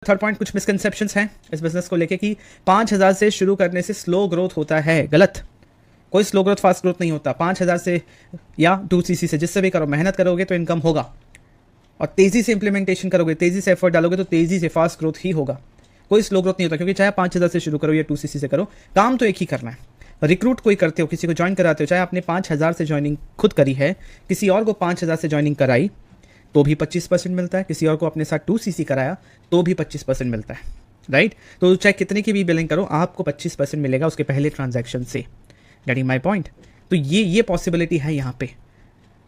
Third point, कुछ misconceptions हैं इस बिजनेस को लेके कि 5,000 से शुरू करने से स्लो ग्रोथ होता है। गलत, कोई स्लो ग्रोथ फास्ट ग्रोथ नहीं होता। 5,000 से या 2cc से जिससे भी करो, मेहनत करोगे तो इनकम होगा, और तेज़ी से इंप्लीमेंटेशन करोगे, तेज़ी से एफर्ट डालोगे तो तेज़ी से फास्ट ग्रोथ ही होगा। कोई स्लो ग्रोथ नहीं होता, क्योंकि चाहे 5,000 से शुरू करो या 2cc से करो, काम तो एक ही करना है। रिक्रूट कोई करते हो, किसी को ज्वाइन कराते हो, चाहे आपने 5,000 से ज्वाइनिंग खुद करी है, किसी और को 5,000 से ज्वाइनिंग कराई तो भी 25% मिलता है, किसी और को अपने साथ 2cc कराया तो भी 25% मिलता है, राइट। तो चाहे कितने की भी बिलिंग करो, आपको 25% मिलेगा उसके पहले ट्रांजैक्शन से। Getting my point. तो ये पॉसिबिलिटी है यहाँ पे।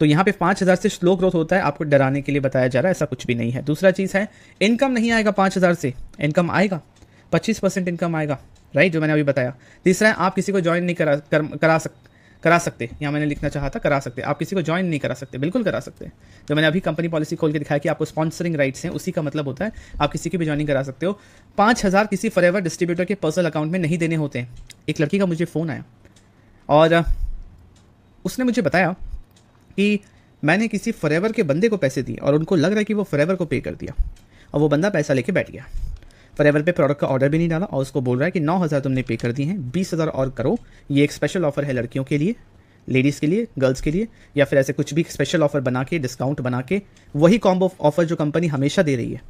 तो यहाँ पे 5,000 से स्लो ग्रोथ होता है, आपको डराने के लिए बताया जा रहा है, ऐसा कुछ भी नहीं है। दूसरा चीज़ है, इनकम नहीं आएगा 5,000 से, इनकम आएगा 25% इनकम आएगा, राइट, जो मैंने अभी बताया। तीसरा है, आप किसी को ज्वाइन नहीं करा सकते, यहाँ मैंने लिखना चाहा था करा सकते, आप किसी को ज्वाइन नहीं करा सकते, बिल्कुल करा सकते। जो मैंने अभी कंपनी पॉलिसी खोल के दिखाया कि आपको स्पॉन्सरिंग राइट्स हैं, उसी का मतलब होता है आप किसी की भी ज्वाइनिंग करा सकते हो। 5,000 किसी फॉरएवर डिस्ट्रीब्यूटर के पर्सनल अकाउंट में नहीं देने होते हैं। एक लड़की का मुझे फ़ोन आया और उसने मुझे बताया कि मैंने किसी फॉरएवर के बंदे को पैसे दिए और उनको लग रहा है कि वो फॉरएवर को पे कर दिया, और वो बंदा पैसा लेके बैठ गया। फॉरएवर पे प्रोडक्ट का ऑर्डर भी नहीं डाला और उसको बोल रहा है कि 9,000 तुमने पे कर दिए हैं, 20,000 और करो। ये एक स्पेशल ऑफर है लड़कियों के लिए, लेडीज़ के लिए, गर्ल्स के लिए, या फिर ऐसे कुछ भी स्पेशल ऑफर बना के, डिस्काउंट बना के, वही कॉम्बो ऑफर जो कंपनी हमेशा दे रही है,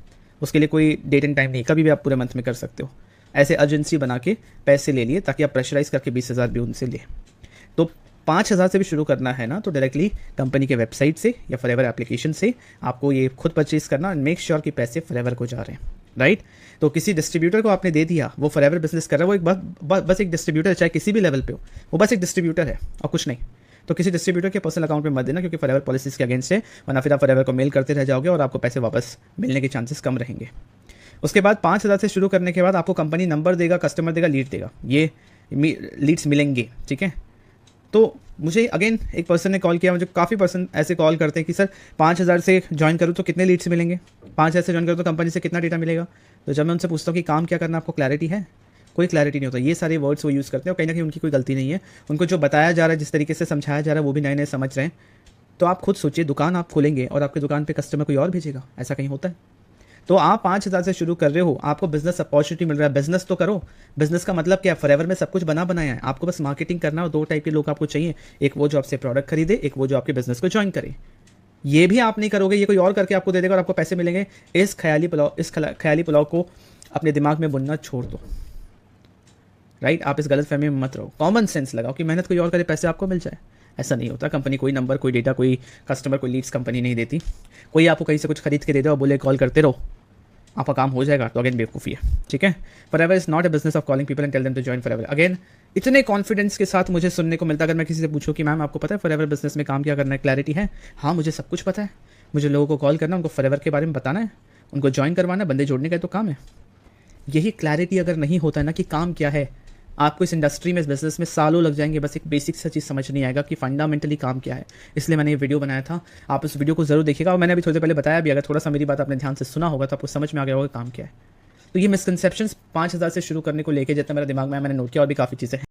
उसके लिए कोई डेट एंड टाइम नहीं, कभी भी आप पूरे मंथ में कर सकते हो। ऐसे अर्जेंसी बना के पैसे ले लिए ताकि आप प्रेशराइज करके 20,000 भी उनसे ले। तो 5,000 से भी शुरू करना है ना, तो डायरेक्टली कंपनी के वेबसाइट से या फॉरएवर एप्लीकेशन से आपको ये खुद परचेज करना, मेक श्योर कि पैसे फॉरएवर को जा रहे हैं, राइट। तो किसी डिस्ट्रीब्यूटर को आपने दे दिया, वो फॉरएवर बिजनेस कर रहा है, वो एक बस एक डिस्ट्रीब्यूटर है, चाहे किसी भी लेवल पे हो, वो बस एक डिस्ट्रीब्यूटर है और कुछ नहीं। तो किसी डिस्ट्रीब्यूटर के पर्सनल अकाउंट में मत देना, क्योंकि फॉरएवर पॉलिसीज के अगेंस्ट है, वरना फिर आप फॉरएवर को मेल करते रह जाओगे और आपको पैसे वापस मिलने के चांसेस कम रहेंगे। उसके बाद 5,000 से शुरू करने के बाद आपको कंपनी नंबर देगा, कस्टमर देगा, लीड देगा, ये लीड्स मिलेंगे, ठीक है। तो मुझे अगेन एक पर्सन ने कॉल किया, मुझे काफ़ी पर्सन ऐसे कॉल करते हैं कि सर 5,000 से ज्वाइन करूँ तो कितने लीड्स मिलेंगे, 5,000 से ज्वाइन करूँ तो कंपनी से कितना डेटा मिलेगा। तो जब मैं उनसे पूछता हूँ कि काम क्या करना, आपको क्लैरिटी है, कोई क्लैरिटी नहीं होता। ये सारे वर्ड्स वो यूज़ करते हैं और कहीं ना कहीं उनकी कोई गलती नहीं है, उनको जो बताया जा रहा है, जिस तरीके से समझाया जा रहा है, वो भी नए नए समझ रहे हैं। तो आप खुद सोचिए, दुकान आप खोलेंगे और आपकी दुकान पर कस्टमर कोई और भेजेगा, ऐसा कहीं होता है। तो आप 5,000 से शुरू कर रहे हो, आपको बिजनेस अपॉर्चुनिटी मिल रहा है, बिजनेस तो करो। बिजनेस का मतलब क्या है, फॉरएवर में सब कुछ बना बनाया है, आपको बस मार्केटिंग करना है। और 2 टाइप के लोग आपको चाहिए, एक वो जो आपसे प्रोडक्ट खरीदे, एक वो जो आपके बिजनेस को ज्वाइन करे। ये भी आप नहीं करोगे, ये कोई और करके आपको दे देगा और आपको पैसे मिलेंगे। इस ख्याली पुलाव को अपने दिमाग में बुनना छोड़ दो, राइट। आप इस गलत फहमी में मत रहो, कॉमन सेंस लगाओ कि मेहनत कोई और करे, पैसे आपको मिल जाए। ऐसा नहीं होता। कंपनी कोई नंबर, कोई डेटा, कोई कस्टमर, कोई लीड्स कंपनी नहीं देती। कोई आपको कहीं से कुछ खरीद के दे दो और बोले कॉल करते रहो, आपका काम हो जाएगा, तो अगेन बेवकूफ़ी है, ठीक है। Forever is not a business of calling people and tell them to join forever. Again इतने कॉन्फिडेंस के साथ मुझे सुनने को मिलता, अगर मैं किसी से पूछूं कि मैम आपको पता है फॉरएवर बिजनेस में काम क्या करना है, क्लैरिटी है, हाँ मुझे सब कुछ पता है, मुझे लोगों को कॉल करना, उनको फॉरएवर के बारे में बताना है, उनको ज्वाइन करवाना, बंदे जोड़ने का तो काम है। यही क्लैरिटी अगर नहीं होता है ना कि काम क्या है, आपको इस इंडस्ट्री में, इस बिजनेस में सालों लग जाएंगे, बस एक बेसिक सा चीज़ समझ नहीं आएगा कि फंडामेंटली काम क्या है। इसलिए मैंने ये वीडियो बनाया था, आप इस वीडियो को जरूर देखिएगा। और मैंने अभी थोड़ी देर पहले बताया भी, अगर थोड़ा सा मेरी बात आपने ध्यान से सुना होगा तो आपको समझ में आ गया होगा काम क्या है। तो ये मिसकंसेप्शंस 5,000 से शुरू करने को लेके जितना मेरे दिमाग में मैंने नोट किया, और भी काफ़ी चीज़ें हैं।